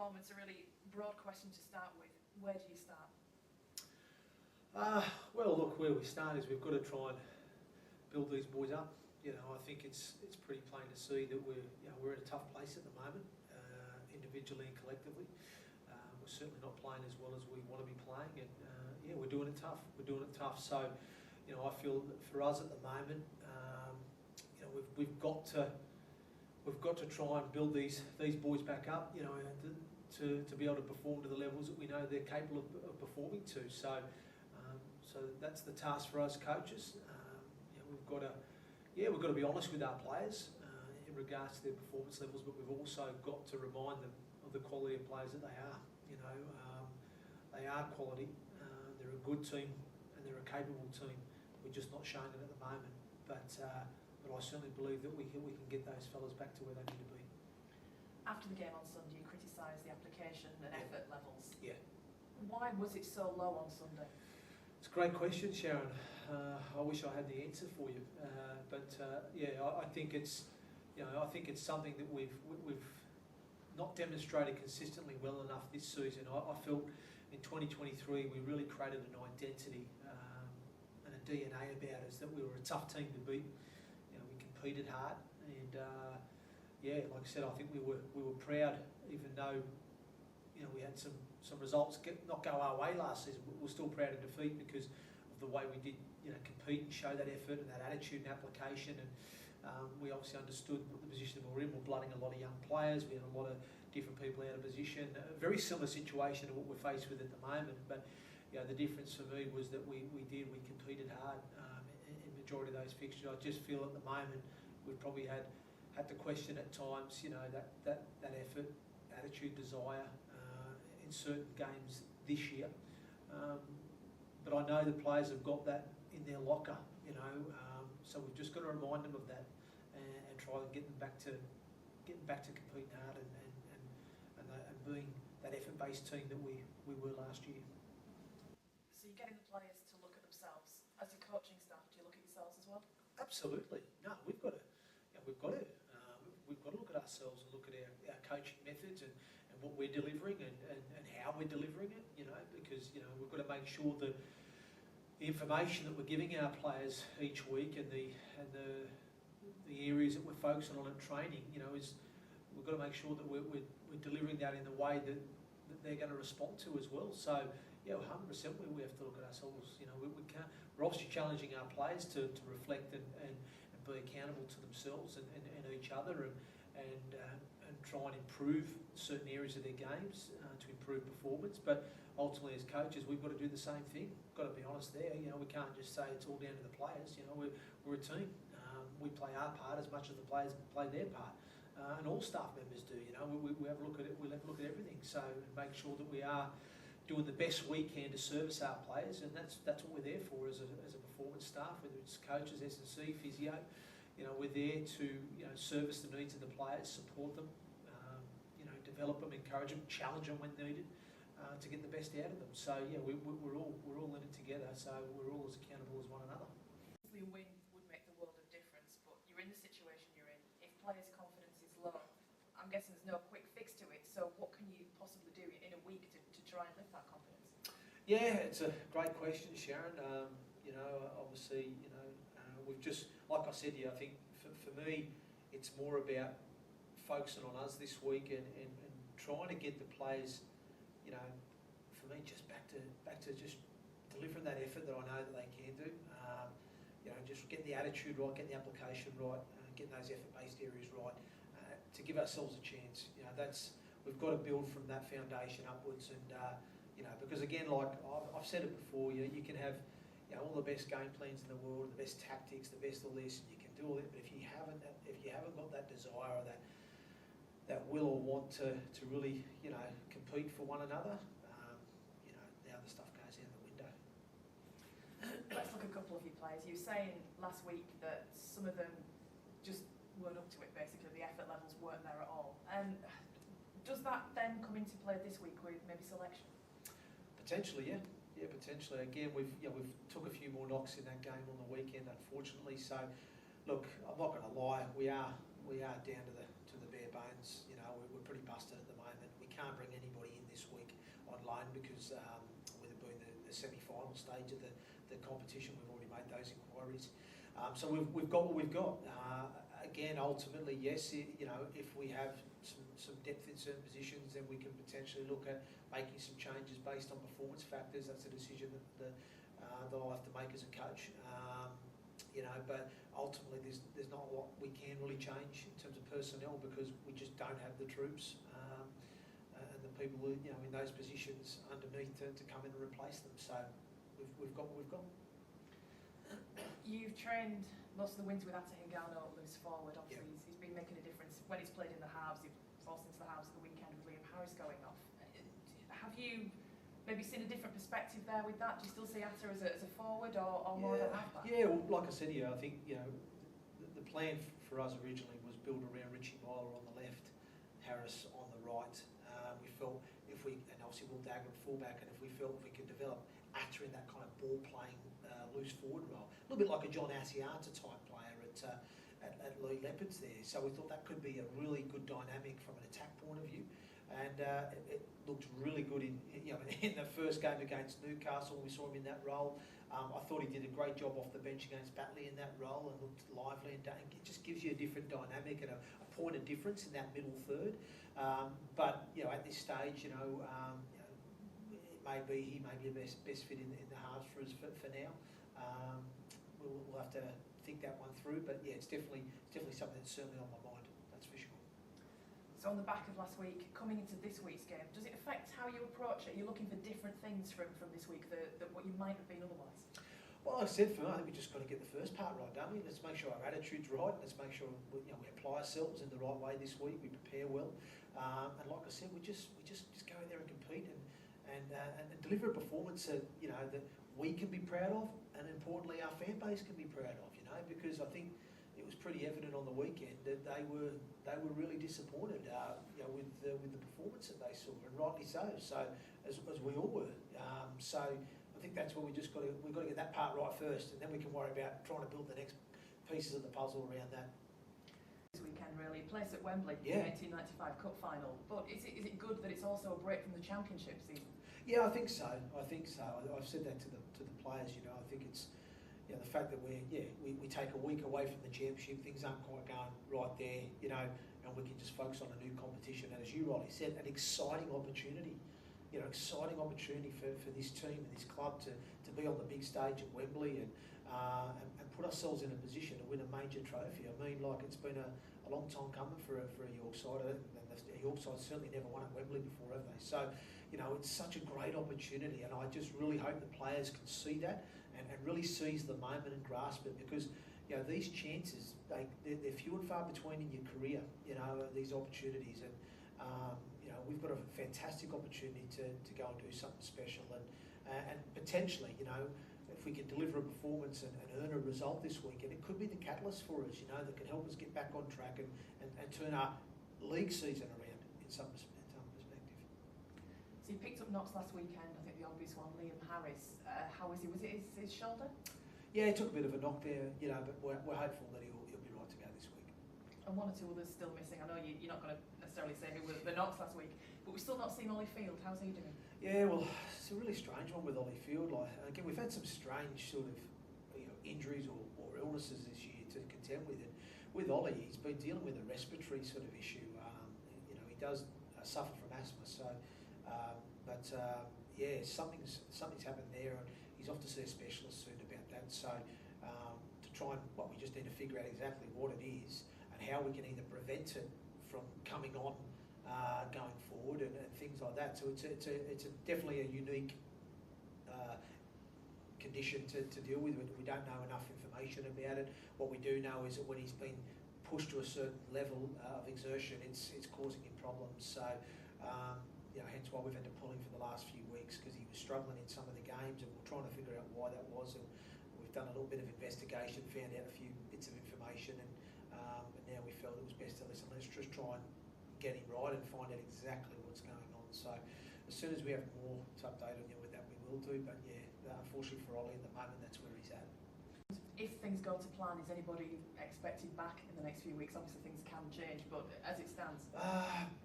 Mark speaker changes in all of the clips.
Speaker 1: performance, a really broad question to start with. Where do you start?
Speaker 2: Well, look, where we start is we've got to try and build these boys up. You know, I think it's pretty plain to see that we're in a tough place at the moment, individually and collectively. We're certainly not playing as well as we want to be playing, and yeah, we're doing it tough. We're doing it tough. So, you know, I feel that for us at the moment, you know, we've got to try and build these boys back up. You know, to be able to perform to the levels that we know they're capable of performing to. So, so that's the task for us coaches. You know, we've got to be honest with our players in regards to their performance levels, but we've also got to remind them of the quality of players that they are. You know, they are quality. They're a good team and they're a capable team. We're just not showing it at the moment. But I certainly believe that we can get those fellas back to where they need to be.
Speaker 1: After the game on Sunday, you criticised the application and effort levels.
Speaker 2: Yeah.
Speaker 1: Why was it so low on Sunday?
Speaker 2: It's a great question, Sharon. I wish I had the answer for you, but yeah, I think it's, you know, I think it's something that we've not demonstrated consistently well enough this season. I felt in 2023 we really created an identity and a DNA about us that we were a tough team to beat. You know, we competed hard, and yeah, like I said, I think we were proud, even though, you know, we had some results not go our way last season. We're still proud of defeat because of the way we did, you know, compete and show that effort and that attitude and application. And we obviously understood the position that we were in. We're blooding a lot of young players. We had a lot of different people out of position. A very similar situation to what we're faced with at the moment. But you know, the difference for me was that we competed hard in majority of those fixtures. I just feel at the moment we've probably had to question at times, you know, that effort, attitude, desire in certain games this year. But I know the players have got that in their locker, you know, so we've just got to remind them of that and try and get them back to competing hard and being that effort-based team that we were last year.
Speaker 1: So you're getting the players to look at themselves. As a coaching staff, do you look at yourselves as well?
Speaker 2: Absolutely. No, we've got to look at ourselves and look at our coaching methods and what we're delivering and how we're delivering it, you know, because, you know, we've got to make sure that the information that we're giving our players each week and the areas that we're focusing on in training, you know, we've got to make sure that we're delivering that in the way that they're going to respond to as well. So, yeah, 100% we have to look at ourselves. You know, we're obviously challenging our players to reflect and be accountable to themselves and each other and try and improve certain areas of their games to improve performance. But ultimately, as coaches, we've got to do the same thing. We've got to be honest there. You know, we can't just say it's all down to the players. You know, we're a team. We play our part as much as the players play their part, and all staff members do. You know, we have a look at it. We'll have a look at everything. So make sure that we are doing the best we can to service our players, and that's what we're there for as a performance staff, whether it's coaches, S&C, physio. You know, we're there to, you know, service the needs of the players, support them, you know, develop them, encourage them, challenge them when needed, to get the best out of them. So yeah, we're all in it together. So we're all as accountable as one another.
Speaker 1: Obviously, a win would make the world of difference, but you're in the situation you're in. If players' confidence is low, I'm guessing there's no quick fix to it. So what can you possibly do in a week to try and lift that confidence?
Speaker 2: Yeah, it's a great question, Sharon. You know, obviously, you know, we've just, like I said to you, I think for me, it's more about focusing on us this week and trying to get the players, you know, for me, just back to just delivering that effort that I know that they can do. You know, just getting the attitude right, getting the application right, getting those effort-based areas right, to give ourselves a chance. You know, we've got to build from that foundation upwards, and you know, because again, like I've said it before, you can have, you know, all the best game plans in the world, the best tactics, the best of this, you can do all that, but if you haven't got that desire or that will or want to really, you know, compete for one another, you know, the other stuff goes out the window.
Speaker 1: Let's look at a couple of your players. You were saying last week that some of them just weren't up to it, basically. The effort levels weren't there at all. Does that then come into play this week with maybe selection?
Speaker 2: Potentially, yeah. Yeah, potentially. Again, we've took a few more knocks in that game on the weekend, unfortunately. So, look, I'm not going to lie. We are down to the bare bones. You know, we're pretty busted at the moment. We
Speaker 3: can't bring anybody in this week on loan because with it being the semi-final stage of the competition, we've already made those inquiries. So we've got what we've got. Again, ultimately, yes, if we have some depth in certain positions, then we can potentially look at making some changes based on performance factors. That's a decision that I'll have to make as a coach. But ultimately there's not a lot we can really change in terms of personnel because we just don't have the troops and the people who, in those positions underneath to come in and replace them. So we've got what we've got.
Speaker 1: You've trained most of the wins with Atta Hingano loose forward. Obviously,
Speaker 3: Yep.
Speaker 1: he's been making a difference when he's played in the halves. He's forced into the halves at the weekend with Willam Harris going off. Have you maybe seen a different perspective there with that? Do you still see Atta as a forward or more of a halfback?
Speaker 2: Yeah, well, like I said here, I think the plan for us originally was built around Richie Myler on the left, Harris on the right. We felt and obviously Will Dagger at fullback, and if we could develop Atta in that kind of ball playing loose forward role, a little bit like a John Asiata type player at Lee Leopards there. So we thought that could be a really good dynamic from an attack point of view. And it looked really good in the first game against Newcastle. We saw him in that role. I thought he did a great job off the bench against Batley in that role and looked lively, and it just gives you a different dynamic and a point of difference in that middle third. But at this stage, it may be he may be the best fit in the halves for us for now. We'll have to think that one through, but yeah, it's definitely something that's certainly on my mind. That's for sure.
Speaker 1: So on the back of last week, coming into this week's game, does it affect how you approach it? Are you looking for different things from this week that what you might have been otherwise?
Speaker 2: Well, like I said, for me, I think we just got to get the first part right, don't we? Let's make sure our attitude's right. Let's make sure we apply ourselves in the right way this week. We prepare well, and like I said, we just go out there and compete and deliver a performance that that we can be proud of, and importantly, our fan base can be proud of. Because I think it was pretty evident on the weekend that they were really disappointed with the performance that they saw, and rightly so. So as we all were. So I think that's where we've got to get that part right first, and then we can worry about trying to build the next pieces of the puzzle around that.
Speaker 1: This weekend, really, place at Wembley,
Speaker 2: Yeah.
Speaker 1: the 1895 Cup final. But is it good that it's also a break from the Championship season?
Speaker 2: Yeah, I think so. I've said that to the players. I think it's. The fact that we take a week away from the Championship, things aren't quite going right there, and we can just focus on a new competition. And as you rightly said, an exciting opportunity, for this team and this club to be on the big stage at Wembley and put ourselves in a position to win a major trophy. I mean, it's been a long time coming for a York side, and the York side certainly never won at Wembley before, have they? So, it's such a great opportunity, and I just really hope the players can see that and really seize the moment and grasp it, because these chances they're few and far between in your career. These opportunities, and we've got a fantastic opportunity to go and do something special, and potentially if we can deliver a performance and earn a result this week, and it could be the catalyst for us, that can help us get back on track and turn our league season around in some perspective.
Speaker 1: So you picked up knocks last weekend. I think the obvious one, Willam Harris. How is he? Was it his shoulder?
Speaker 2: Yeah, he took a bit of a knock there, but we're hopeful that he'll be right to go this week.
Speaker 1: And one or two others still missing. I know you're not going to necessarily say who were the knocks last week, but we've still not seen Ollie Field. How's he doing?
Speaker 2: Yeah, well, it's a really strange one with Ollie Field. Again, we've had some strange sort of injuries or illnesses this year to contend with. And with Ollie, he's been dealing with a respiratory sort of issue. He does suffer from asthma, so. Something's happened there, and he's off to see a specialist soon about that. So to try and we just need to figure out exactly what it is and how we can either prevent it from coming on going forward and things like that. So it's definitely a unique condition to deal with. We don't know enough information about it. What we do know is that when he's been pushed to a certain level of exertion, it's causing him problems. So. Hence why we've had to pull him for the last few weeks, because he was struggling in some of the games, and we're trying to figure out why that was. And we've done a little bit of investigation, found out a few bits of information, and now we felt it was best to listen. Let's just try and get him right and find out exactly what's going on. So as soon as we have more to update on you with that, we will do. But yeah, unfortunately for Ollie at the moment, that's where he's at.
Speaker 1: if things go to plan, is anybody expected back in the next few weeks? Obviously things can change, but as it stands.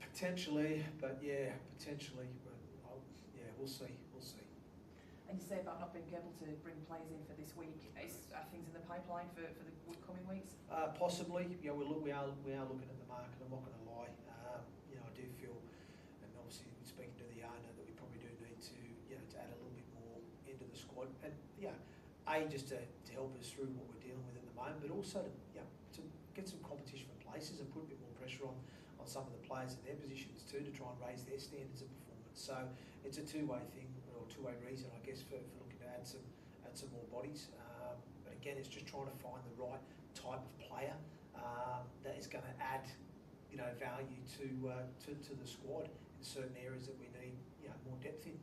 Speaker 3: Potentially, but yeah, potentially. But yeah, we'll see. We'll see.
Speaker 1: And you say about not being able to bring players in for this week. Are things in the pipeline for the coming weeks?
Speaker 3: Possibly. Yeah, we are looking at the market. I'm not going to lie. You know, I do feel, and obviously speaking to the owner, that we probably do need to, you know, to add a little bit more into the squad, and yeah, just to help us through what we're dealing with at the moment, but also to get some competition for places and put a bit more pressure on some of the players in their positions too, to try and raise their standards of performance. So it's a two-way thing, or two-way reason, I guess, for looking to add some more bodies. But again, it's just trying to find the right type of player that is going to add, you know, value to the squad in certain areas that we need, you know, more depth in.